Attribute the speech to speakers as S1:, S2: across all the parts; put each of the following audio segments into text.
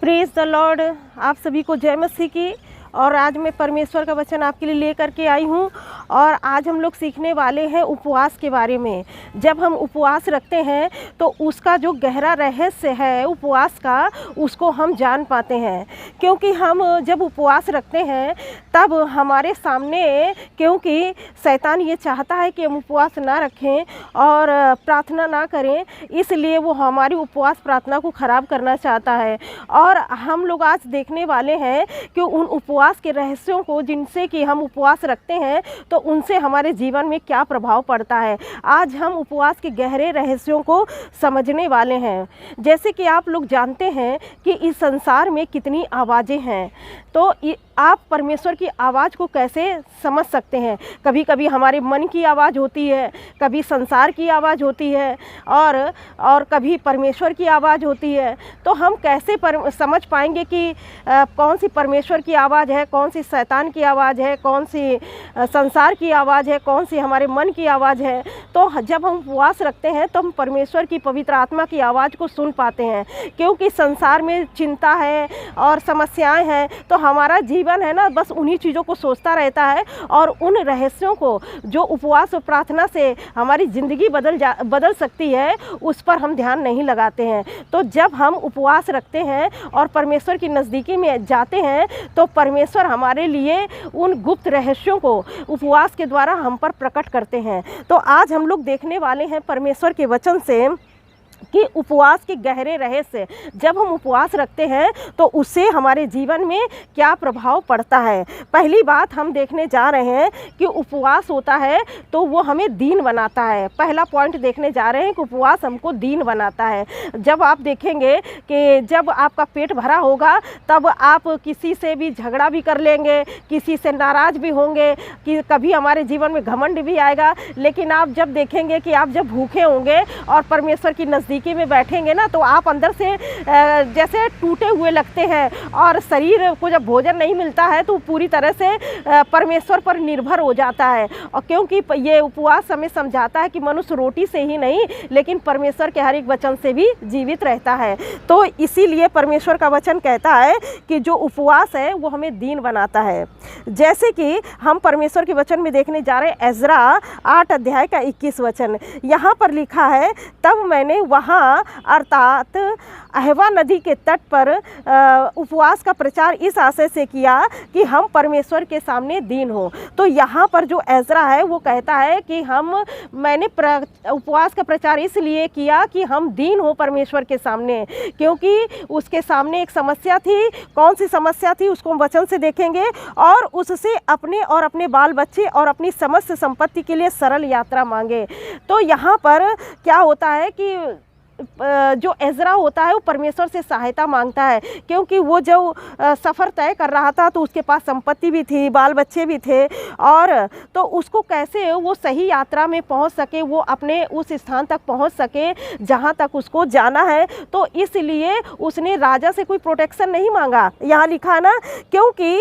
S1: Praise the Lord. आप सभी को जय मसीह की। और आज मैं परमेश्वर का वचन आपके लिए लेकर के आई हूँ। और आज हम लोग सीखने वाले हैं उपवास के बारे में। जब हम उपवास रखते हैं तो उसका जो गहरा रहस्य है उपवास का, उसको हम जान पाते हैं। क्योंकि हम जब उपवास रखते हैं तब हमारे सामने, क्योंकि शैतान ये चाहता है कि हम उपवास ना रखें और प्रार्थना ना करें, इसलिए वो हमारी उपवास प्रार्थना को ख़राब करना चाहता है। और हम लोग आज देखने वाले हैं कि उन उपवास के रहस्यों को, जिनसे कि हम उपवास रखते हैं तो उनसे हमारे जीवन में क्या प्रभाव पड़ता है। आज हम उपवास के गहरे रहस्यों को समझने वाले हैं। जैसे कि आप लोग जानते हैं कि इस संसार में कितनी आवाज़ें हैं, तो आप परमेश्वर की आवाज़ को कैसे समझ सकते हैं। कभी कभी हमारे मन की आवाज़ होती है, कभी संसार की आवाज़ होती है, और कभी परमेश्वर की आवाज़ होती है। तो हम कैसे समझ पाएंगे कि कौन सी परमेश्वर की आवाज़ है, कौन सी शैतान की आवाज़ है, कौन सी संसार की आवाज़ है, कौन सी हमारे मन की आवाज़ है। तो जब हम उपवास रखते हैं तो हम परमेश्वर की पवित्र आत्मा की आवाज़ को सुन पाते हैं। क्योंकि संसार में चिंता है और समस्याएं हैं, तो हमारा जीवन है ना बस उन्हीं चीज़ों को सोचता रहता है, और उन रहस्यों को जो उपवास और प्रार्थना से हमारी ज़िंदगी बदल सकती है, उस पर हम ध्यान नहीं लगाते हैं। तो जब हम उपवास रखते हैं और परमेश्वर की नज़दीकी में जाते हैं तो परमेश्वर हमारे लिए उन गुप्त रहस्यों को उपवास के द्वारा हम पर प्रकट करते हैं। तो आज हम लोग देखने वाले हैं परमेश्वर के वचन से कि उपवास के गहरे रहस्य, जब हम उपवास रखते हैं तो उससे हमारे जीवन में क्या प्रभाव पड़ता है। पहली बात हम देखने जा रहे हैं कि उपवास होता है तो वो हमें दीन बनाता है। पहला पॉइंट देखने जा रहे हैं कि उपवास हमको दीन बनाता है। जब आप देखेंगे कि जब आपका पेट भरा होगा तब आप किसी से भी झगड़ा भी कर लेंगे, किसी से नाराज़ भी होंगे, कि कभी हमारे जीवन में घमंड भी आएगा। लेकिन आप जब देखेंगे कि आप जब भूखे होंगे और परमेश्वर की नज़दीकी में बैठेंगे ना, तो आप अंदर से जैसे टूटे हुए लगते हैं, और शरीर को जब भोजन नहीं मिलता है तो पूरी तरह से परमेश्वर पर निर्भर हो जाता है। और क्योंकि ये उपवास हमें समझाता है कि मनुष्य रोटी से ही नहीं लेकिन परमेश्वर के हर एक वचन से भी जीवित रहता है। तो इसीलिए परमेश्वर का वचन कहता है कि जो उपवास है वो हमें दीन बनाता है। जैसे कि हम परमेश्वर के वचन में देखने जा रहे हैं, एजरा 8 अध्याय का 21 वचन। यहाँ पर लिखा है, तब मैंने वहाँ अर्थात अहवा नदी के तट पर उपवास का प्रचार इस आशय से किया कि हम परमेश्वर के सामने दीन हो। तो यहाँ पर जो एजरा है वो कहता है कि मैंने उपवास का प्रचार इसलिए किया कि हम दीन हो परमेश्वर के सामने, क्योंकि उसके सामने एक समस्या थी। कौन सी समस्या थी उसको हम वचन से देखेंगे। और उससे अपने और अपने बाल बच्चे और अपनी समस्त संपत्ति के लिए सरल यात्रा मांगे। तो यहाँ पर क्या होता है कि जो एजरा होता है वो परमेश्वर से सहायता मांगता है, क्योंकि वो जो सफ़र तय कर रहा था तो उसके पास संपत्ति भी थी, बाल बच्चे भी थे, और तो उसको कैसे वो सही यात्रा में पहुंच सके, वो अपने उस स्थान तक पहुंच सके जहां तक उसको जाना है। तो इसलिए उसने राजा से कोई प्रोटेक्शन नहीं मांगा। यहाँ लिखा ना, क्योंकि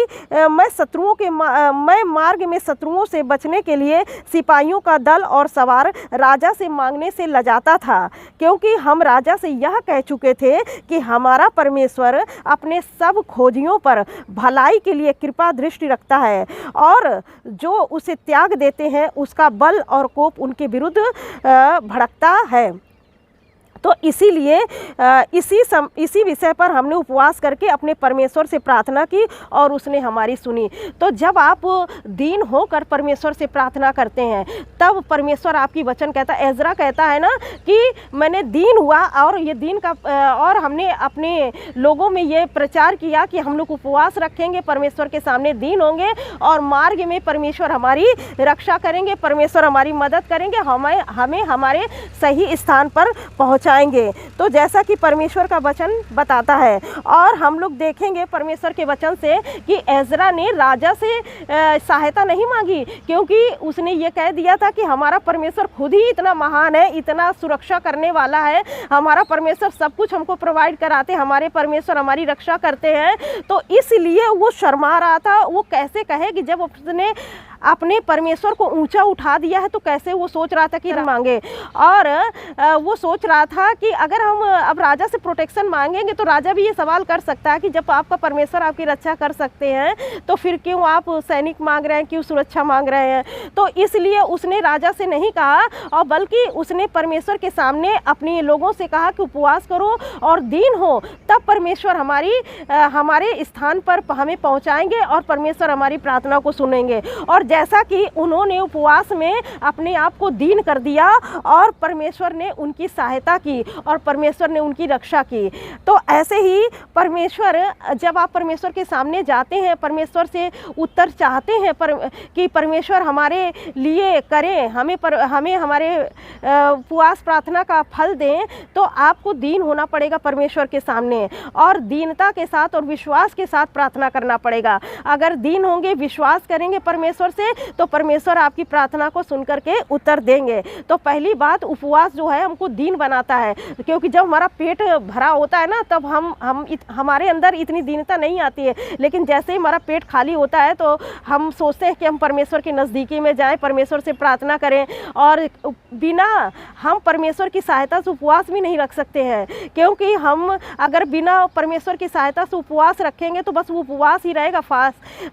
S1: मैं मार्ग में शत्रुओं से बचने के लिए सिपाहियों का दल और सवार राजा से मांगने से लजाता था, क्योंकि हम राजा से यह कह चुके थे कि हमारा परमेश्वर अपने सब खोजियों पर भलाई के लिए कृपा दृष्टि रखता है, और जो उसे त्याग देते हैं उसका बल और कोप उनके विरुद्ध भड़कता है। तो इसीलिए इसी विषय पर हमने उपवास करके अपने परमेश्वर से प्रार्थना की और उसने हमारी सुनी। तो जब आप दीन होकर परमेश्वर से प्रार्थना करते हैं तब परमेश्वर आपकी वचन कहता है, एजरा कहता है ना कि मैंने दीन हुआ, और ये दीन का और हमने अपने लोगों में ये प्रचार किया कि हम लोग उपवास रखेंगे, परमेश्वर के सामने दीन होंगे, और मार्ग में परमेश्वर हमारी रक्षा करेंगे, परमेश्वर हमारी मदद करेंगे, हमें हमारे सही स्थान पर पहुँचाएंगे। तो जैसा कि परमेश्वर का वचन बताता है, और हम लोग देखेंगे परमेश्वर के वचन से कि एजरा ने राजा से सहायता नहीं मांगी, क्योंकि उसने ये कह दिया था कि हमारा परमेश्वर खुद ही इतना महान है, इतना सुरक्षा करने वाला है, हमारा परमेश्वर सब कुछ हमको प्रोवाइड कराते, हमारे परमेश्वर हमारी रक्षा करते हैं। तो इसलिए वो शर्मा रहा था। वो कैसे कहे कि जब उसने अपने परमेश्वर को ऊंचा उठा दिया है, तो कैसे वो सोच रहा था कि मांगे। और वो सोच रहा था कि अगर हम अब राजा से प्रोटेक्शन मांगेंगे तो राजा भी ये सवाल कर सकता है कि जब आपका परमेश्वर आपकी रक्षा कर सकते हैं तो फिर क्यों आप सैनिक मांग रहे हैं, क्यों सुरक्षा मांग रहे हैं। तो इसलिए उसने राजा से नहीं कहा, और बल्कि उसने परमेश्वर के सामने अपने लोगों से कहा कि उपवास करो और दीन हो, तब परमेश्वर हमारे स्थान पर हमें पहुंचाएंगे और परमेश्वर हमारी प्रार्थना को सुनेंगे। और जैसा कि उन्होंने उपवास में अपने आप को दीन कर दिया और परमेश्वर ने उनकी सहायता की और परमेश्वर ने उनकी रक्षा की। तो ऐसे ही परमेश्वर, जब आप परमेश्वर के सामने जाते हैं, परमेश्वर से उत्तर चाहते हैं कि परमेश्वर हमारे लिए करें, हमें हमारे उपवास प्रार्थना का फल दें, तो आपको दीन होना पड़ेगा परमेश्वर के सामने और दीनता के साथ और विश्वास के साथ प्रार्थना करना पड़ेगा। अगर दीन होंगे, विश्वास करेंगे परमेश्वर से, तो परमेश्वर आपकी प्रार्थना को सुन करके उत्तर देंगे। तो पहली बात, उपवास जो है हमको दीन बनाता है, क्योंकि जब हमारा पेट भरा होता है ना, तब हमारे अंदर इतनी दीनता नहीं आती है। लेकिन जैसे ही हमारा पेट खाली होता है तो हम सोचते हैं कि हम परमेश्वर के नज़दीकी में जाएं, परमेश्वर से प्रार्थना करें। और बिना हम परमेश्वर की सहायता से उपवास भी नहीं रख सकते हैं, क्योंकि हम अगर बिना परमेश्वर की सहायता से उपवास रखेंगे तो बस वो उपवास ही रहेगा।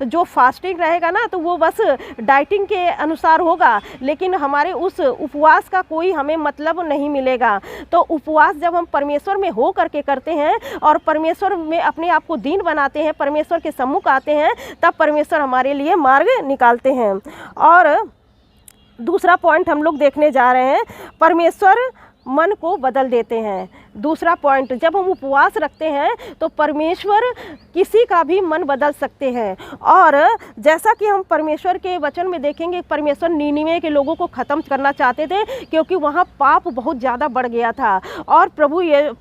S1: जो फास्टिंग रहेगा ना, तो वो बस डाइटिंग के अनुसार होगा, लेकिन हमारे उस उपवास का कोई हमें मतलब नहीं मिलेगा। तो उपवास जब हम परमेश्वर में हो करके करते हैं और परमेश्वर में अपने आप को दीन बनाते हैं, परमेश्वर के सम्मुख आते हैं, तब परमेश्वर हमारे लिए मार्ग निकालते हैं। और दूसरा पॉइंट हम लोग देखने जा रहे हैं, परमेश्वर मन को बदल देते हैं। दूसरा पॉइंट, जब हम उपवास रखते हैं तो परमेश्वर किसी का भी मन बदल सकते हैं। और जैसा कि हम परमेश्वर के वचन में देखेंगे, परमेश्वर नीनिवे के लोगों को ख़त्म करना चाहते थे, क्योंकि वहाँ पाप बहुत ज़्यादा बढ़ गया था। और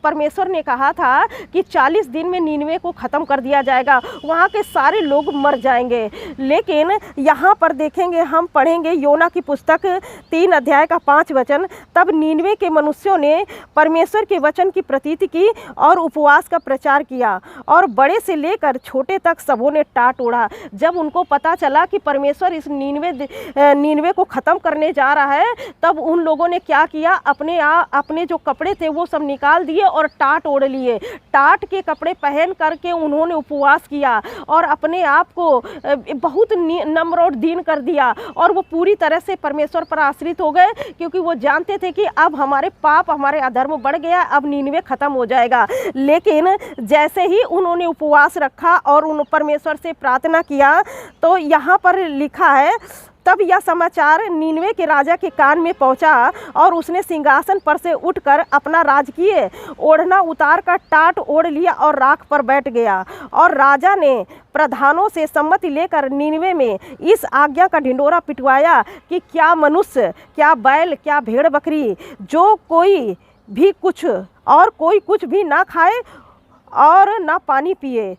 S1: परमेश्वर ने कहा था कि 40 दिन में नीनिवे को ख़त्म कर दिया जाएगा, वहाँ के सारे लोग मर जाएंगे। लेकिन यहाँ पर देखेंगे, हम पढ़ेंगे योना की पुस्तक 3 अध्याय का 5 वचन, तब नीनिवे के मनुष्यों ने परमेश्वर के वचन की प्रतीति की और उपवास का प्रचार किया, और बड़े से लेकर छोटे तक सबों ने टाट ओढ़ा। जब उनको पता चला कि परमेश्वर इस नीनवे को ख़त्म करने जा रहा है, तब उन लोगों ने क्या किया, अपने जो कपड़े थे वो सब निकाल दिए और टाट ओढ़ लिए। टाट के कपड़े पहन करके उन्होंने उपवास किया और अपने आप को बहुत नम्र और दीन कर दिया, और वो पूरी तरह से परमेश्वर पर आश्रित हो गए, क्योंकि वो जानते थे कि अब हमारे पाप, हमारे अधर्म बढ़ गया, अब नीनवे ख़त्म हो जाएगा। लेकिन जैसे ही उन्होंने उपवास रखा और उन परमेश्वर से प्रार्थना किया, तो यहाँ पर लिखा है, तब यह समाचार नीनवे के राजा के कान में पहुंचा और उसने सिंहासन पर से उठकर अपना राजकीय ओढ़ना उतार कर टाट ओढ़ लिया और राख पर बैठ गया। और राजा ने प्रधानों से सम्मति लेकर नीनवे में इस आज्ञा का ढिंढोरा पिटवाया कि क्या मनुष्य, क्या बैल, क्या भेड़ बकरी, जो कोई भी कुछ भी ना खाए और ना पानी पिए।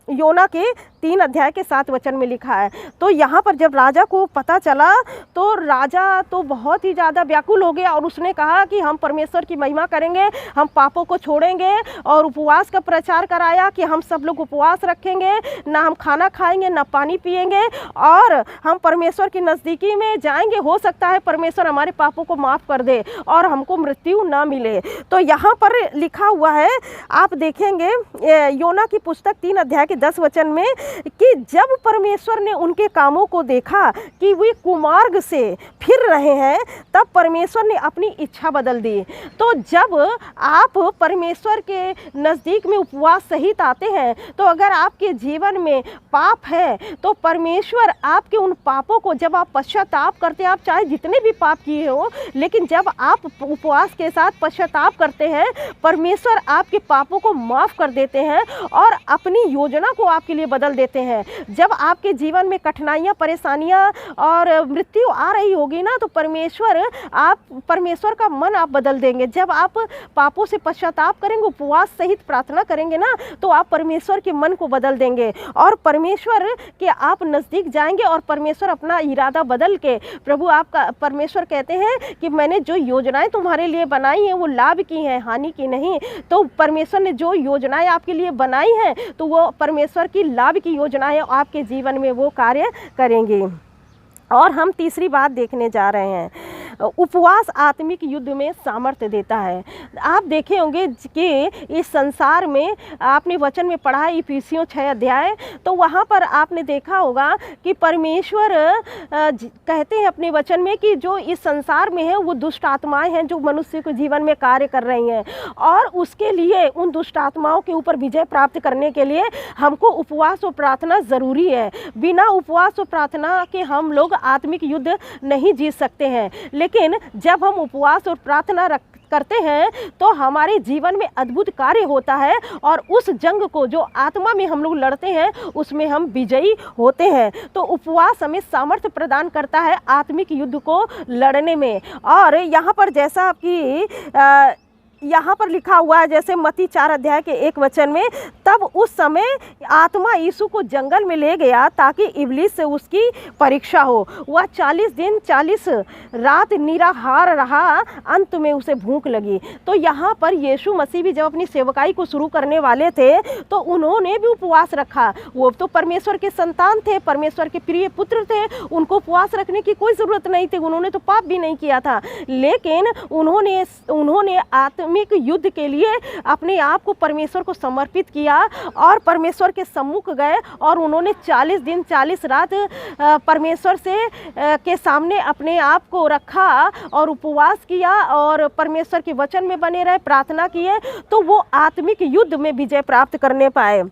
S1: योना के 3 अध्याय के 7 वचन में लिखा है। तो यहाँ पर जब राजा को पता चला, तो राजा तो बहुत ही ज़्यादा व्याकुल हो गया और उसने कहा कि हम परमेश्वर की महिमा करेंगे, हम पापों को छोड़ेंगे, और उपवास का प्रचार कराया कि हम सब लोग उपवास रखेंगे, ना हम खाना खाएंगे, ना पानी पिएंगे, और हम परमेश्वर की नज़दीकी में जाएंगे। हो सकता है परमेश्वर हमारे पापों को माफ़ कर दे और हमको मृत्यु ना मिले। तो यहाँ पर लिखा हुआ है, आप देखेंगे योना की पुस्तक 3 अध्याय के 10 वचन में, कि जब परमेश्वर ने उनके कामों को देखा कि वे कुमार्ग से फिर रहे हैं, तब परमेश्वर ने अपनी इच्छा बदल दी। तो जब आप परमेश्वर के नज़दीक में उपवास सहित आते हैं, तो अगर आपके जीवन में पाप है, तो परमेश्वर आपके उन पापों को, जब आप पश्चाताप करते हैं, आप चाहे जितने भी पाप किए हो, लेकिन जब आप उपवास के साथ पश्चाताप करते हैं, परमेश्वर आपके पापों को माफ़ कर देते हैं और अपनी योजना को आपके लिए बदल देते हैं। जब आपके जीवन में कठिनाइयाँ, परेशानियाँ और मृत्यु आ रही होगी ना, तो परमेश्वर का मन आप बदल देंगे। जब आप पापों से पश्चाताप करेंगे, उपवास सहित प्रार्थना करेंगे ना, तो आप परमेश्वर के मन को बदल देंगे और परमेश्वर के आप नज़दीक जाएंगे, और परमेश्वर अपना इरादा बदल के, परमेश्वर कहते हैं कि मैंने जो योजनाएं तुम्हारे लिए बनाई हैं वो लाभ की हैं, हानि की नहीं। तो परमेश्वर ने जो योजनाएं आपके लिए बनाई हैं, तो वो परमेश्वर की लाभ की की योजनाएं आपके जीवन में वो कार्य करेंगी। और हम तीसरी बात देखने जा रहे हैं, उपवास आत्मिक युद्ध में सामर्थ्य देता है। आप देखे होंगे कि इस संसार में आपने वचन में पढ़ा इफिसियों 6 अध्याय, तो वहाँ पर आपने देखा होगा कि परमेश्वर कहते हैं अपने वचन में कि जो इस संसार में है वो दुष्ट आत्माएं हैं जो मनुष्य के जीवन में कार्य कर रही हैं, और उसके लिए उन दुष्ट आत्माओं के ऊपर विजय प्राप्त करने के लिए हमको उपवास और प्रार्थना ज़रूरी है। बिना उपवास और प्रार्थना के हम लोग आत्मिक युद्ध नहीं जीत सकते हैं। लेकिन जब हम उपवास और प्रार्थना करते हैं तो हमारे जीवन में अद्भुत कार्य होता है, और उस जंग को जो आत्मा में हम लोग लड़ते हैं उसमें हम विजयी होते हैं। तो उपवास हमें सामर्थ्य प्रदान करता है आत्मिक युद्ध को लड़ने में। और यहाँ पर जैसा आपकी यहाँ पर लिखा हुआ है, जैसे मत्ती 4 अध्याय के 1 वचन में, तब उस समय आत्मा यीशु को जंगल में ले गया ताकि इब्लीस से उसकी परीक्षा हो। वह 40 दिन 40 रात निराहार रहा, अंत में उसे भूख लगी। तो यहाँ पर यीशु मसीह भी जब अपनी सेवकाई को शुरू करने वाले थे तो उन्होंने भी उपवास रखा। वो तो परमेश्वर के संतान थे, परमेश्वर के प्रिय पुत्र थे, उनको उपवास रखने की कोई ज़रूरत नहीं थी, उन्होंने तो पाप भी नहीं किया था। लेकिन उन्होंने आत्मिक युद्ध के लिए अपने आप को परमेश्वर को समर्पित किया और परमेश्वर के सम्मुख गए, और उन्होंने 40 दिन 40 रात परमेश्वर से के सामने अपने आप को रखा और उपवास किया और परमेश्वर के वचन में बने रहे, प्रार्थना किए, तो वो आत्मिक युद्ध में विजय प्राप्त करने पाए।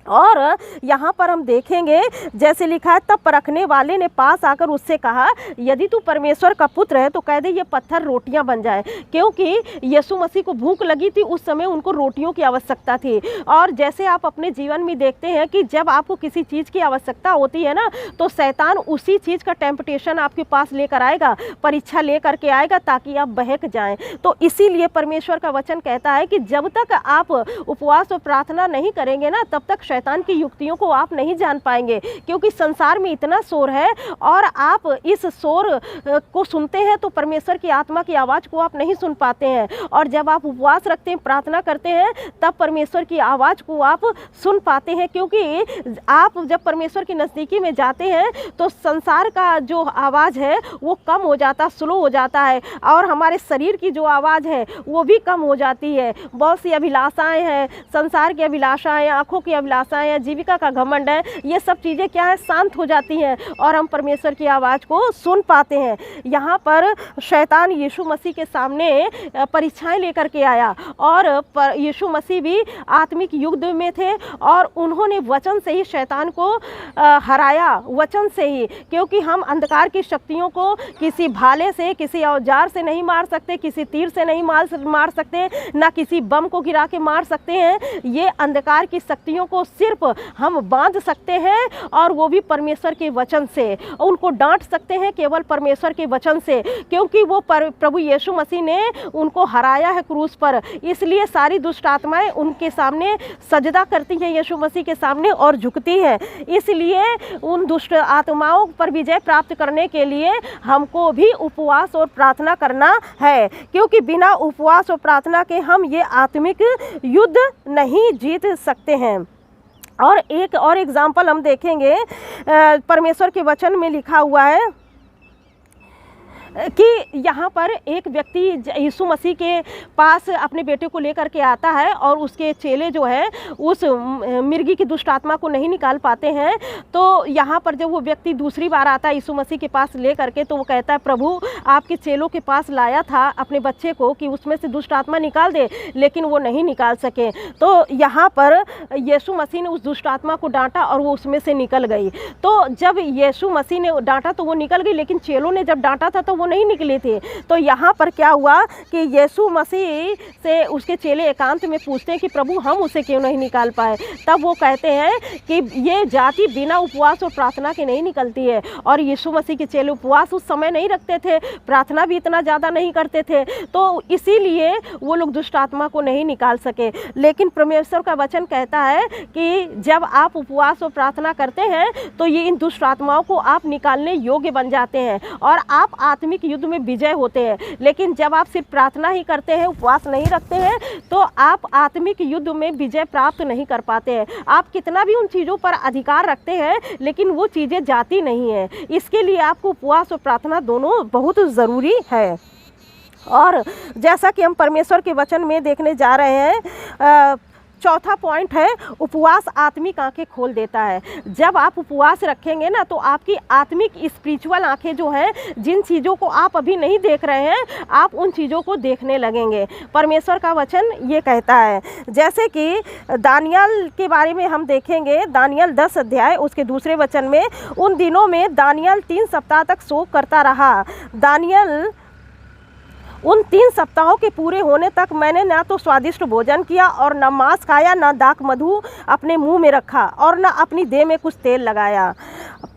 S1: और यहाँ पर हम देखेंगे जैसे लिखा है, तब परखने वाले ने पास आकर उससे कहा, यदि तू परमेश्वर का पुत्र है तो कह दे ये पत्थर रोटियाँ बन जाए। क्योंकि यीशु मसीह को भूख लगी थी, उस समय उनको रोटियों की आवश्यकता थी। और जैसे आप अपने जीवन में देखते हैं कि जब आपको किसी चीज़ की आवश्यकता होती है ना, तो शैतान उसी चीज़ का टेम्पटेशन आपके पास लेकर आएगा, परीक्षा लेकर के आएगा ताकि आप बहक जाएं। तो इसीलिए परमेश्वर का वचन कहता है कि जब तक आप उपवास और प्रार्थना नहीं करेंगे ना, तब तक शैतान की युक्तियों को आप नहीं जान पाएंगे। क्योंकि संसार में इतना शोर है और आप इस शोर को सुनते हैं तो परमेश्वर की आत्मा की आवाज़ को आप नहीं सुन पाते हैं। और जब आप उपवास रखते हैं, प्रार्थना करते हैं, तब परमेश्वर की आवाज़ को आप सुन पाते हैं। क्योंकि आप जब परमेश्वर की नज़दीकी में जाते हैं तो संसार का जो आवाज़ है वो कम हो जाता, स्लो हो जाता है, और हमारे शरीर की जो आवाज़ है वो भी कम हो जाती है। बहुत सी अभिलाषाएँ हैं, संसार की अभिलाषाएँ, आँखों की अभिलाषाएँ, जीविका का घमंड है, ये सब चीज़ें क्या है, शांत हो जाती हैं और हम परमेश्वर की आवाज़ को सुन पाते हैं। यहाँ पर शैतान यीशु मसीह के सामने परीक्षाएं लेकर के आया, और यीशु मसीह भी आत्मिक युद्ध में थे और उन्होंने वचन से ही शैतान को हराया, वचन से ही। क्योंकि हम अंधकार की शक्तियों को किसी भाले से, किसी औजार से नहीं मार सकते, किसी तीर से नहीं मार सकते, ना किसी बम को गिरा के मार सकते हैं। ये अंधकार की शक्तियों को सिर्फ हम बांध सकते हैं, और वो भी परमेश्वर के वचन से। उनको डांट सकते हैं केवल परमेश्वर के वचन से, क्योंकि वो प्रभु यीशु मसीह ने उनको हराया है क्रूस पर। इसलिए सारी दुष्ट आत्माएं उनके सामने सजदा करती हैं, यीशु मसीह के सामने, और झुकती हैं। इसलिए उन दुष्ट आत्माओं पर विजय प्राप्त करने के लिए हमको भी उपवास और प्रार्थना करना है, क्योंकि बिना उपवास और प्रार्थना के हम ये आत्मिक युद्ध नहीं जीत सकते हैं। और एक और एग्जाम्पल हम देखेंगे, परमेश्वर के वचन में लिखा हुआ है कि यहाँ पर एक व्यक्ति यीशु मसीह के पास अपने बेटे को लेकर के आता है, और उसके चेले जो है उस मिर्गी की दुष्ट आत्मा को नहीं निकाल पाते हैं। तो यहाँ पर जब वो व्यक्ति दूसरी बार आता है यीशु मसीह के पास ले करके, तो वो कहता है, प्रभु आपके चेलों के पास लाया था अपने बच्चे को कि उसमें से दुष्ट आत्मा निकाल दे, लेकिन वो नहीं निकाल सके। तो यहाँ पर यीशु मसीह ने उस दुष्ट आत्मा को डांटा और वो उसमें से निकल गई। तो जब यीशु मसीह ने डांटा तो वो निकल गई, लेकिन चेलों ने जब डांटा था तो वो नहीं निकली थी। तो यहाँ पर क्या हुआ कि यीशु मसीह से उसके चेले एकांत में पूछते हैं कि प्रभु हम उसे क्यों नहीं निकाल पाए। तब वो कहते हैं कि ये जाति बिना उपवास और प्रार्थना के नहीं निकलती है। और यीशु मसीह के चेले उपवास उस समय नहीं रखते थे, प्रार्थना भी इतना ज़्यादा नहीं करते थे, तो इसीलिए वो लोग दुष्ट आत्मा को नहीं निकाल सके। लेकिन परमेश्वर का वचन कहता है कि जब आप उपवास और प्रार्थना करते हैं तो ये इन दुष्ट आत्माओं को आप निकालने योग्य बन जाते हैं, और आप आत्मिक आत्मिक युद्ध में विजय होते हैं। लेकिन जब आप सिर्फ प्रार्थना ही करते हैं, उपवास नहीं रखते हैं, तो आप आत्मिक युद्ध में विजय प्राप्त नहीं कर पाते हैं। आप कितना भी उन चीज़ों पर अधिकार रखते हैं, लेकिन वो चीज़ें जाती नहीं हैं। इसके लिए आपको उपवास और प्रार्थना दोनों बहुत ज़रूरी है। और जैसा कि हम परमेश्वर के वचन में देखने जा रहे हैं, चौथा पॉइंट है, उपवास आत्मिक आंखें खोल देता है। जब आप उपवास रखेंगे ना, तो आपकी आत्मिक स्पिरिचुअल आंखें जो हैं, जिन चीज़ों को आप अभी नहीं देख रहे हैं, आप उन चीज़ों को देखने लगेंगे। परमेश्वर का वचन ये कहता है, जैसे कि दानियल के बारे में हम देखेंगे, दानियल 10 अध्याय उसके दूसरे वचन में, उन दिनों में दानियल 3 सप्ताह तक शोक करता रहा। दानियल उन 3 सप्ताहों के पूरे होने तक मैंने ना तो स्वादिष्ट भोजन किया और न मांस खाया, न दाख मधु अपने मुंह में रखा और न अपनी देह में कुछ तेल लगाया।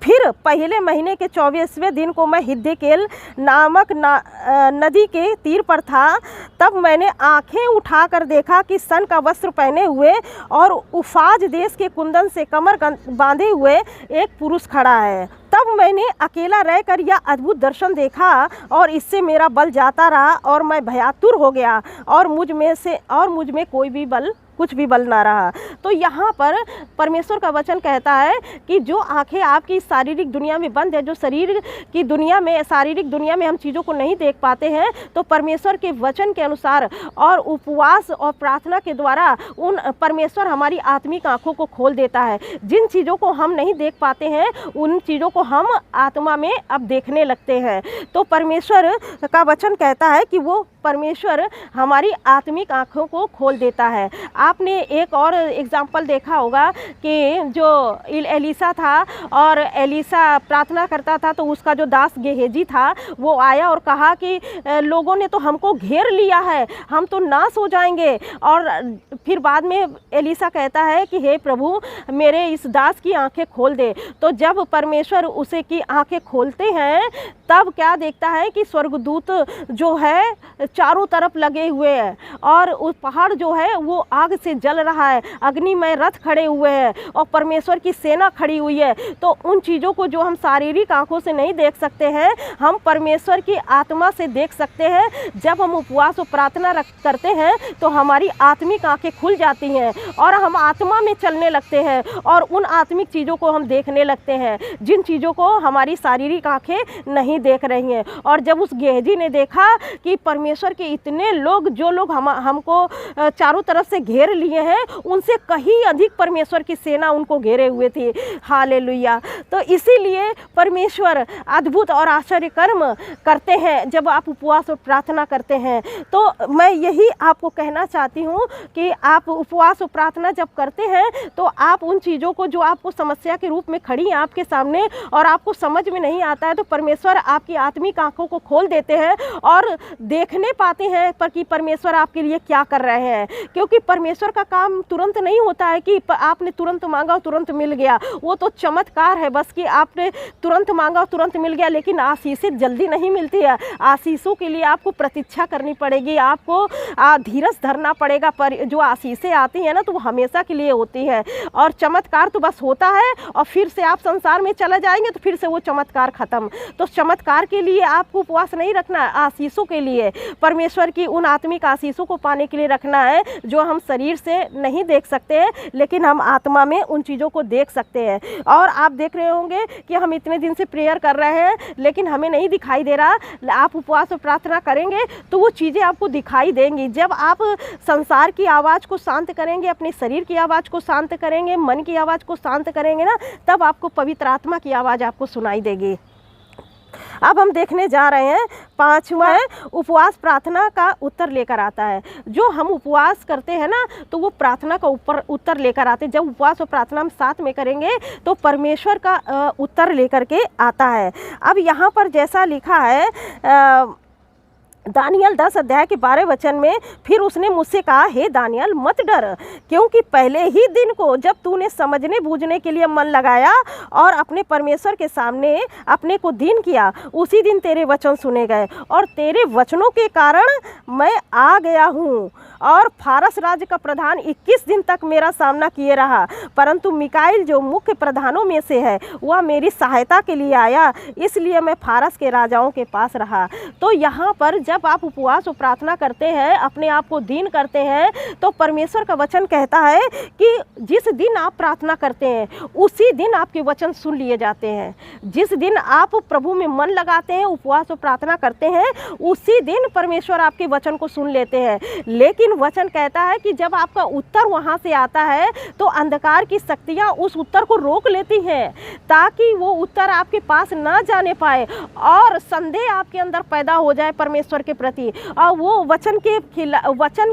S1: फिर पहले महीने के 24वें दिन को मैं हिद्देकेल नामक नदी के तीर पर था। तब मैंने आंखें उठाकर देखा कि सन का वस्त्र पहने हुए और उफाज देश के कुंदन से कमर बांधे हुए एक पुरुष खड़ा है। तब मैंने अकेला रहकर यह अद्भुत दर्शन देखा और इससे मेरा बल जाता रहा और मैं भयातुर हो गया और मुझ में कुछ भी बल ना रहा। तो यहाँ पर परमेश्वर का वचन कहता है कि जो आंखें आपकी शारीरिक दुनिया में बंद है, जो शारीरिक दुनिया में हम चीज़ों को नहीं देख पाते हैं, तो परमेश्वर के वचन के अनुसार और उपवास और प्रार्थना के द्वारा परमेश्वर हमारी आत्मिक आंखों को खोल देता है। जिन चीज़ों को हम नहीं देख पाते हैं, उन चीज़ों को हम आत्मा में अब देखने लगते हैं। तो परमेश्वर का वचन कहता है कि वो परमेश्वर हमारी आत्मिक आंखों को खोल देता है। आपने एक और एग्जाम्पल देखा होगा कि जो एलीसा था और एलीसा प्रार्थना करता था, तो उसका जो दास गेहजी था वो आया और कहा कि लोगों ने तो हमको घेर लिया है, हम तो नाश हो जाएंगे। और फिर बाद में एलीसा कहता है कि हे प्रभु, मेरे इस दास की आंखें खोल दे। तो जब परमेश्वर उसे की आंखें खोलते हैं, तब क्या देखता है कि स्वर्गदूत जो है चारों तरफ लगे हुए हैं और उस पहाड़ जो है वो आग से जल रहा है, अग्निमय रथ खड़े हुए हैं और परमेश्वर की सेना खड़ी हुई है। तो उन चीज़ों को जो हम शारीरिक आंखों से नहीं देख सकते हैं, हम परमेश्वर की आत्मा से देख सकते हैं। जब हम उपवास और प्रार्थना करते हैं, तो हमारी आत्मिक आंखें खुल जाती हैं और हम आत्मा में चलने लगते हैं और उन आत्मिक चीज़ों को हम देखने लगते हैं, जिन चीज़ों को हमारी शारीरिक आंखें नहीं देख रही हैं। और जब उस गेहजी ने देखा कि परमेश्वर के इतने लोग, जो लोग हमको चारों तरफ से घेर लिए हैं, उनसे कहीं अधिक परमेश्वर की सेना उनको घेरे हुए थी। हालेलुया। तो इसीलिए परमेश्वर अद्भुत और आश्चर्य कर्म करते हैं जब आप उपवास और प्रार्थना करते हैं। तो मैं यही आपको कहना चाहती हूँ कि आप उपवास और प्रार्थना जब करते हैं, तो आप उन चीज़ों को जो आपको समस्या के रूप में खड़ी हैं आपके सामने और आपको समझ में नहीं आता है, तो परमेश्वर आपकी आत्मिक आंखों को खोल देते हैं और देखने पाते हैं पर कि परमेश्वर आपके लिए क्या कर रहे हैं। क्योंकि परमेश्वर का काम तुरंत नहीं होता है कि आपने तुरंत मांगा और तुरंत मिल गया। वो तो चमत्कार है बस कि आपने तुरंत मांगा और तुरंत मिल गया, लेकिन आशीषें जल्दी नहीं मिलती है। आशीषों के लिए आपको प्रतीक्षा करनी पड़ेगी, आपको धीरज धरना पड़ेगा। पर जो आशीषें आती हैं ना, तो वो हमेशा के लिए होती है और चमत्कार तो बस होता है और फिर से आप संसार में चले जाएंगे तो फिर से वो चमत्कार खत्म। तो चमत्कार के लिए आपको उपवास नहीं रखना है, आशीषों के लिए, परमेश्वर की उन आत्मिक आशीषों को पाने के लिए रखना है, जो हम शरीर से नहीं देख सकते हैं, लेकिन हम आत्मा में उन चीज़ों को देख सकते हैं। और आप देख रहे होंगे कि हम इतने दिन से प्रेयर कर रहे हैं, लेकिन हमें नहीं दिखाई दे रहा। आप उपवास और प्रार्थना करेंगे तो वो चीज़ें आपको दिखाई देंगी। जब आप संसार की आवाज़ को शांत करेंगे, अपने शरीर की आवाज़ को शांत करेंगे, मन की आवाज़ को शांत करेंगे ना, तब आपको पवित्र आत्मा की आवाज़ आपको सुनाई देगी। अब हम देखने जा रहे हैं 5वां है, उपवास प्रार्थना का उत्तर लेकर आता है। जो हम उपवास करते हैं ना, तो वो प्रार्थना का उत्तर लेकर आते हैं। जब उपवास और प्रार्थना हम साथ में करेंगे तो परमेश्वर का उत्तर लेकर के आता है। अब यहाँ पर जैसा लिखा है दानियल 10 अध्याय के 12 वचन में फिर उसने मुझसे कहा, हे दानियल मत डर, क्योंकि पहले ही दिन को जब तूने समझने बूझने के लिए मन लगाया और अपने परमेश्वर के सामने अपने को दीन किया, उसी दिन तेरे वचन सुने गए और तेरे वचनों के कारण मैं आ गया हूँ। और फारस राज्य का प्रधान 21 दिन तक मेरा सामना किए रहा, परंतु मिकाइल जो मुख्य प्रधानों में से है वह मेरी सहायता के लिए आया, इसलिए मैं फारस के राजाओं के पास रहा। तो यहाँ पर जब आप उपवास और प्रार्थना करते हैं, अपने आप को दीन करते हैं, तो परमेश्वर का वचन कहता है कि जिस दिन आप प्रार्थना करते हैं उसी दिन आपके वचन सुन लिए जाते हैं। जिस दिन आप प्रभु में मन लगाते हैं, उपवास और प्रार्थना करते हैं, उसी दिन परमेश्वर आपके वचन को सुन लेते हैं। लेकिन वचन कहता है कि जब आपका उत्तर वहाँ से आता है तो अंधकार की शक्तियाँ उस उत्तर को रोक लेती हैं, ताकि वो उत्तर आपके पास ना जाने पाए और संदेह आपके अंदर पैदा हो जाए परमेश्वर के प्रति, और वो वचन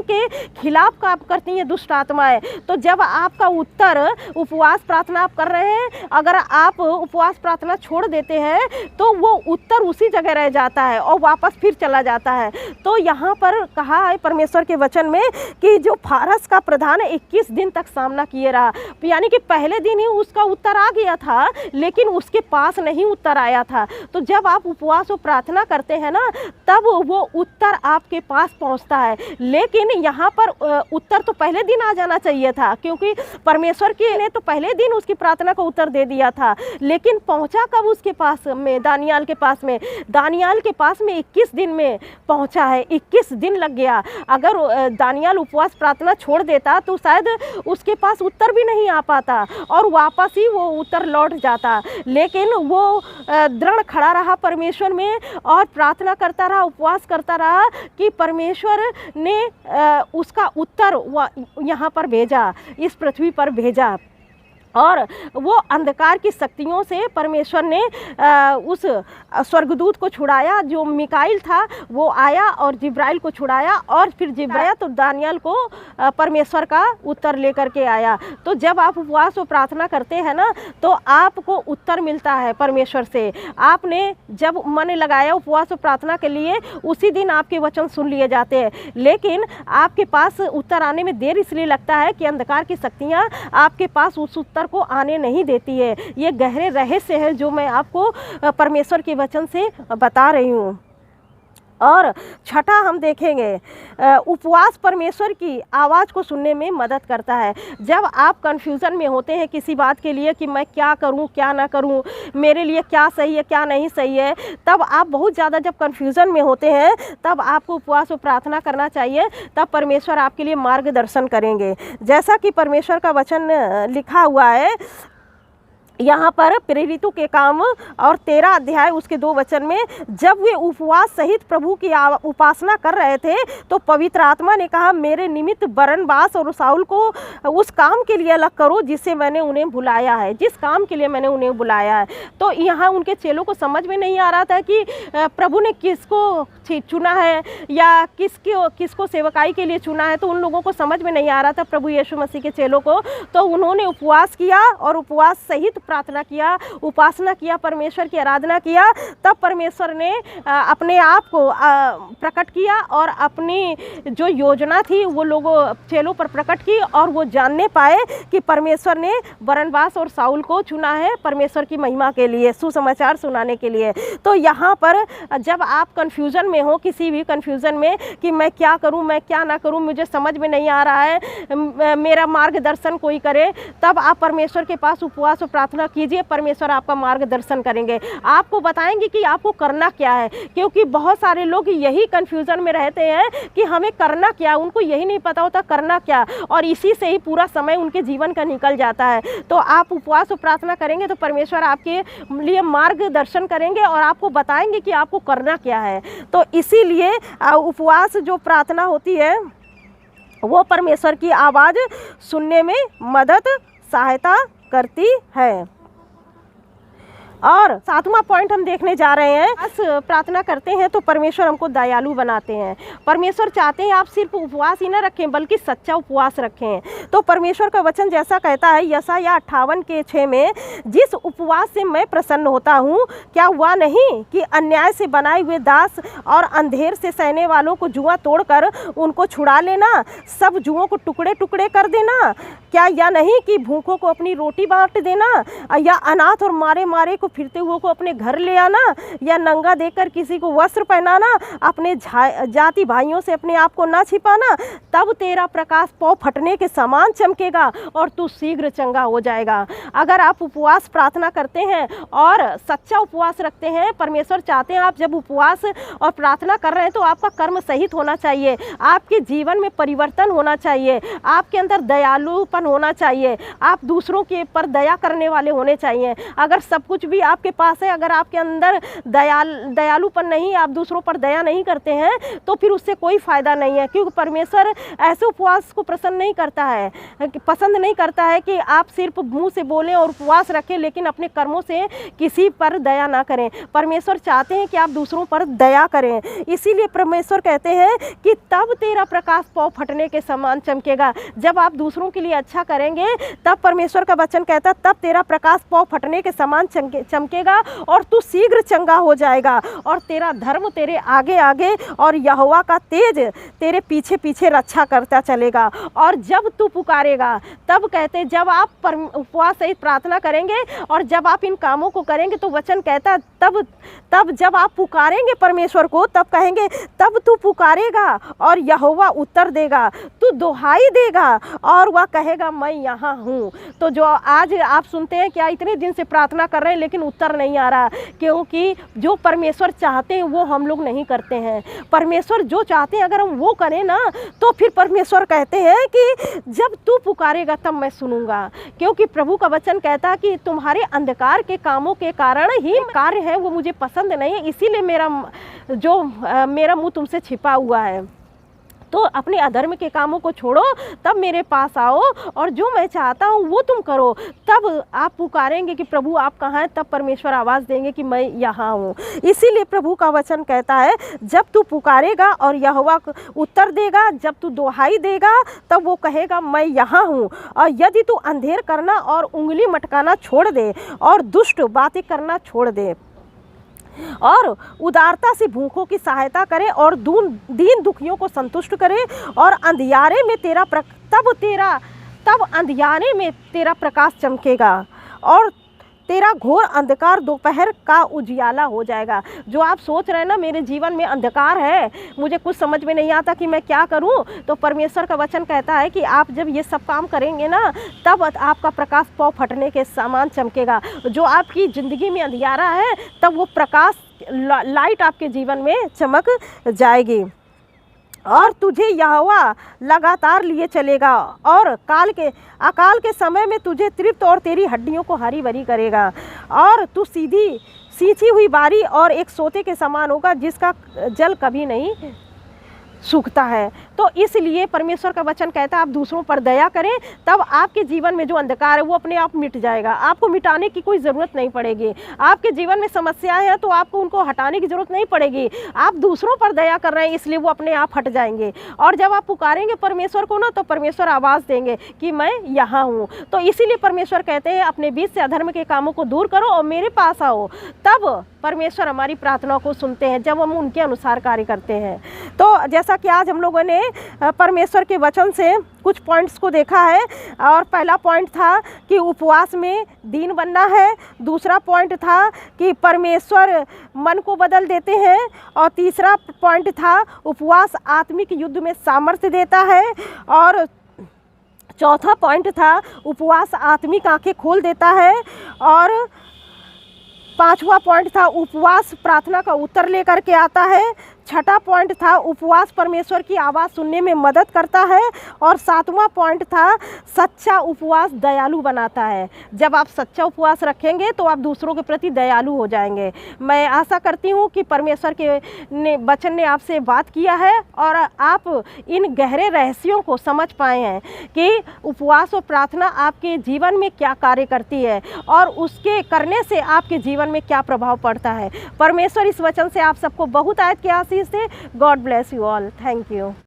S1: के खिलाफ काम करती हैं दुष्ट आत्माएं। तो जब आपका उत्तर उपवास प्रार्थना आप कर रहे हैं, अगर आप उपवास प्रार्थना छोड़ देते हैं तो वो उत्तर उसी जगह रह जाता है और वापस फिर चला जाता है। तो यहाँ पर कहा है परमेश्वर के वचन में कि जो फारस का प्रधान 21 दिन तक सामना किए रहा, यानी कि पहले दिन ही उसका उत्तर आ गया था लेकिन उसके पास नहीं उत्तर आया था। तो जब आप उपवास और प्रार्थना करते हैं ना, तब वो उत्तर आपके पास पहुंचता है। लेकिन यहाँ पर उत्तर तो पहले दिन आ जाना चाहिए था, क्योंकि परमेश्वर के ने तो पहले दिन उसकी प्रार्थना का उत्तर दे दिया था। लेकिन पहुंचा कब उसके पास में? दानियाल के पास में। दानियाल के पास में 21 दिन में पहुंचा है, 21 दिन लग गया। अगर दानियाल उपवास प्रार्थना छोड़ देता तो शायद उसके पास उत्तर भी नहीं आ पाता और वापस ही वो उत्तर लौट जाता। लेकिन वो दृढ़ खड़ा रहा परमेश्वर में और प्रार्थना करता रहा, उपवास करता रहा कि परमेश्वर ने उसका उत्तर यहाँ पर भेजा, इस पृथ्वी पर भेजा। और वो अंधकार की शक्तियों से परमेश्वर ने उस स्वर्गदूत को छुड़ाया। जो मिकाइल था वो आया और जिब्राइल को छुड़ाया, और फिर जिब्राइल तो दानियल को परमेश्वर का उत्तर लेकर के आया। तो जब आप उपवास और प्रार्थना करते हैं ना, तो आपको उत्तर मिलता है परमेश्वर से। आपने जब मन लगाया उपवास और प्रार्थना के लिए, उसी दिन आपके वचन सुन लिए जाते हैं। लेकिन आपके पास उत्तर आने में देर इसलिए लगता है कि अंधकार की शक्तियाँ आपके पास उस उत्तर को आने नहीं देती है। ये गहरे रहस्य है जो मैं आपको परमेश्वर के वचन से बता रही हूँ। और छठा हम देखेंगे, उपवास परमेश्वर की आवाज़ को सुनने में मदद करता है। जब आप कन्फ्यूज़न में होते हैं किसी बात के लिए कि मैं क्या करूं क्या ना करूं, मेरे लिए क्या सही है क्या नहीं सही है, तब आप बहुत ज़्यादा जब कन्फ्यूज़न में होते हैं तब आपको उपवास और प्रार्थना करना चाहिए। तब परमेश्वर आपके लिए मार्गदर्शन करेंगे। जैसा कि परमेश्वर का वचन लिखा हुआ है यहाँ पर प्रेरितों के काम और 13 अध्याय उसके 2 वचन में, जब वे उपवास सहित प्रभु की उपासना कर रहे थे तो पवित्र आत्मा ने कहा, मेरे निमित्त बरनबास और शाऊल को उस काम के लिए अलग करो जिससे मैंने उन्हें बुलाया है, जिस काम के लिए मैंने उन्हें बुलाया है। तो यहाँ उनके चेलों को समझ में नहीं आ रहा था कि प्रभु ने किसको चुना है या किसको सेवकाई के लिए चुना है। तो उन लोगों को समझ में नहीं आ रहा था प्रभु यीशु मसीह के चेलों को। तो उन्होंने उपवास किया और उपवास सहित प्रार्थना किया, उपासना किया, परमेश्वर की आराधना किया। तब परमेश्वर ने अपने आप को प्रकट किया और अपनी जो योजना थी वो लोगों चेलों पर प्रकट की, और वो जानने पाए कि परमेश्वर ने बरनबास और शाऊल को चुना है परमेश्वर की महिमा के लिए, सुसमाचार सुनाने के लिए। तो यहाँ पर जब आप कन्फ्यूज़न में हो, किसी भी कन्फ्यूज़न में कि मैं क्या करूँ मैं क्या ना करूँ, मुझे समझ में नहीं आ रहा है, मेरा मार्गदर्शन कोई करे, तब आप परमेश्वर के पास उपवास और प्रार्थना कीजिए। परमेश्वर आपका मार्गदर्शन करेंगे, आपको बताएंगे कि आपको करना क्या है। क्योंकि बहुत सारे लोग यही कन्फ्यूज़न में रहते हैं कि हमें करना क्या, उनको यही नहीं पता होता करना क्या, और इसी से ही पूरा समय उनके जीवन का निकल जाता है। तो आप उपवास और प्रार्थना करेंगे तो परमेश्वर आपके लिए मार्गदर्शन करेंगे और आपको बताएंगे कि आपको करना क्या है। तो इसीलिए उपवास जो प्रार्थना होती है वो परमेश्वर की आवाज़ सुनने में मदद सहायता करती है। और सातवां पॉइंट हम देखने जा रहे हैं, बस प्रार्थना करते हैं तो परमेश्वर हमको दयालु बनाते हैं। परमेश्वर चाहते हैं आप सिर्फ उपवास ही ना रखें बल्कि सच्चा उपवास रखें। तो परमेश्वर का वचन जैसा कहता है यशायाह 58:6 में, जिस उपवास से मैं प्रसन्न होता हूँ, क्या हुआ नहीं कि अन्याय से बनाए हुए दास और अंधेर से सहने वालों को जुआ तोड़कर उनको छुड़ा लेना, सब जुओं को टुकड़े टुकड़े कर देना। क्या या नहीं कि भूखों को अपनी रोटी बांट देना, या अनाथ और मारे मारे को फिरते हुए को अपने घर ले आना, या नंगा देखकर किसी को वस्त्र पहनाना, अपने जाति भाइयों से अपने आप को ना छिपाना। तब तेरा प्रकाश पौ फटने के समान चमकेगा और तू शीघ्र चंगा हो जाएगा। अगर आप उपवास प्रार्थना करते हैं और सच्चा उपवास रखते हैं, परमेश्वर चाहते हैं आप जब उपवास और प्रार्थना कर रहे हैं तो आपका कर्म सहित होना चाहिए, आपके जीवन में परिवर्तन होना चाहिए, आपके अंदर दयालुपन होना चाहिए, आप दूसरों के पर दया करने वाले होने चाहिए। अगर सब कुछ भी आपके पास है, अगर आपके अंदर दयालुपन नहीं, आप दूसरों पर दया नहीं करते हैं, तो फिर उससे कोई फ़ायदा नहीं है। क्योंकि परमेश्वर ऐसे उपवास को पसंद नहीं करता है, पसंद नहीं करता है कि आप सिर्फ मुंह से बोलें और उपवास रखें लेकिन अपने कर्मों से किसी पर दया ना करें। परमेश्वर चाहते हैं कि आप दूसरों पर दया करें। इसीलिए परमेश्वर कहते हैं कि तब तेरा प्रकाश पौ फटने के समान चमकेगा। जब आप दूसरों के लिए अच्छा करेंगे तब परमेश्वर का वचन कहता है तब तेरा प्रकाश पौ फटने के समान चमकेगा और तू शीघ्र चंगा हो जाएगा, और तेरा धर्म तेरे आगे आगे और यहोवा का तेज तेरे पीछे पीछे रक्षा करता चलेगा। और जब तू पुकारेगा, तब कहते जब आप उपवास सहित प्रार्थना करेंगे और जब आप इन कामों को करेंगे तो वचन कहता है तब जब आप पुकारेंगे परमेश्वर को, तब कहेंगे तब तू पुकारेगा और यहोवा उत्तर देगा, तू दुहाई देगा और वह कहेगा मैं यहाँ हूँ। तो जो आज आप सुनते हैं क्या इतने दिन से प्रार्थना कर रहे हैं लेकिन उत्तर नहीं आ रहा, क्योंकि जो परमेश्वर चाहते हैं वो हम लोग नहीं करते हैं। परमेश्वर जो चाहते हैं अगर हम वो करें ना, तो फिर परमेश्वर कहते हैं कि जब तू पुकारेगा तब मैं सुनूंगा। क्योंकि प्रभु का वचन कहता है कि तुम्हारे अंधकार के कामों के कारण ही कार्य है वो मुझे पसंद नहीं है, इसीलिए मेरा मुंह तुमसे छिपा हुआ है। तो अपने अधर्म के कामों को छोड़ो, तब मेरे पास आओ और जो मैं चाहता हूँ वो तुम करो। तब आप पुकारेंगे कि प्रभु आप कहाँ हैं, तब परमेश्वर आवाज़ देंगे कि मैं यहाँ हूँ। इसीलिए प्रभु का वचन कहता है जब तू पुकारेगा और यहोवा उत्तर देगा, जब तू दुहाई देगा तब वो कहेगा मैं यहाँ हूँ। और यदि तू अंधेर करना और उंगली मटकाना छोड़ दे और दुष्ट बातें करना छोड़ दे और उदारता से भूखों की सहायता करे और दीन दुखियों को संतुष्ट करे, और अंधियारे में तब अंधियारे में तेरा प्रकाश चमकेगा और तेरा घोर अंधकार दोपहर का उजियाला हो जाएगा। जो आप सोच रहे हैं ना मेरे जीवन में अंधकार है, मुझे कुछ समझ में नहीं आता कि मैं क्या करूं, तो परमेश्वर का वचन कहता है कि आप जब ये सब काम करेंगे ना, तब आपका प्रकाश पौ फटने के समान चमकेगा। जो आपकी ज़िंदगी में अंधियारा है, तब वो प्रकाश लाइट आपके जीवन में चमक जाएगी और तुझे यहोवा लगातार लिए चलेगा और अकाल के समय में तुझे तृप्त और तेरी हड्डियों को हरी भरी करेगा, और तू सींची हुई बारी और एक सोते के समान होगा जिसका जल कभी नहीं सूखता है। तो इसलिए परमेश्वर का वचन कहता है आप दूसरों पर दया करें, तब आपके जीवन में जो अंधकार है वो अपने आप मिट जाएगा। आपको मिटाने की कोई ज़रूरत नहीं पड़ेगी। आपके जीवन में समस्याएं हैं तो आपको उनको हटाने की ज़रूरत नहीं पड़ेगी। आप दूसरों पर दया कर रहे हैं इसलिए वो अपने आप हट जाएंगे। और जब आप पुकारेंगे परमेश्वर को ना, तो परमेश्वर आवाज़ देंगे कि मैं यहाँ हूँ। तो इसीलिए परमेश्वर कहते हैं अपने बीच से अधर्म के कामों को दूर करो और मेरे पास आओ। तब परमेश्वर हमारी प्रार्थना को सुनते हैं जब हम उनके अनुसार कार्य करते हैं। तो जैसा कि आज हम लोगों ने परमेश्वर के वचन से कुछ पॉइंट्स को देखा है, और पहला पॉइंट था कि उपवास में दीन बनना है, दूसरा पॉइंट था कि परमेश्वर मन को बदल देते हैं, और तीसरा पॉइंट था उपवास आत्मिक युद्ध में सामर्थ्य देता है, और चौथा पॉइंट था उपवास आत्मिक आंखें खोल देता है, और पांचवा पॉइंट था उपवास प्रार्थना का उत्तर लेकर के आता है, छठा पॉइंट था उपवास परमेश्वर की आवाज़ सुनने में मदद करता है, और सातवां पॉइंट था सच्चा उपवास दयालु बनाता है। जब आप सच्चा उपवास रखेंगे तो आप दूसरों के प्रति दयालु हो जाएंगे। मैं आशा करती हूँ कि परमेश्वर के वचन ने आपसे बात किया है और आप इन गहरे रहस्यों को समझ पाए हैं कि उपवास और प्रार्थना आपके जीवन में क्या कार्य करती है और उसके करने से आपके जीवन में क्या प्रभाव पड़ता है। परमेश्वर इस वचन से आप सबको बहुत आयत की आशीष दे। God bless you all. Thank you.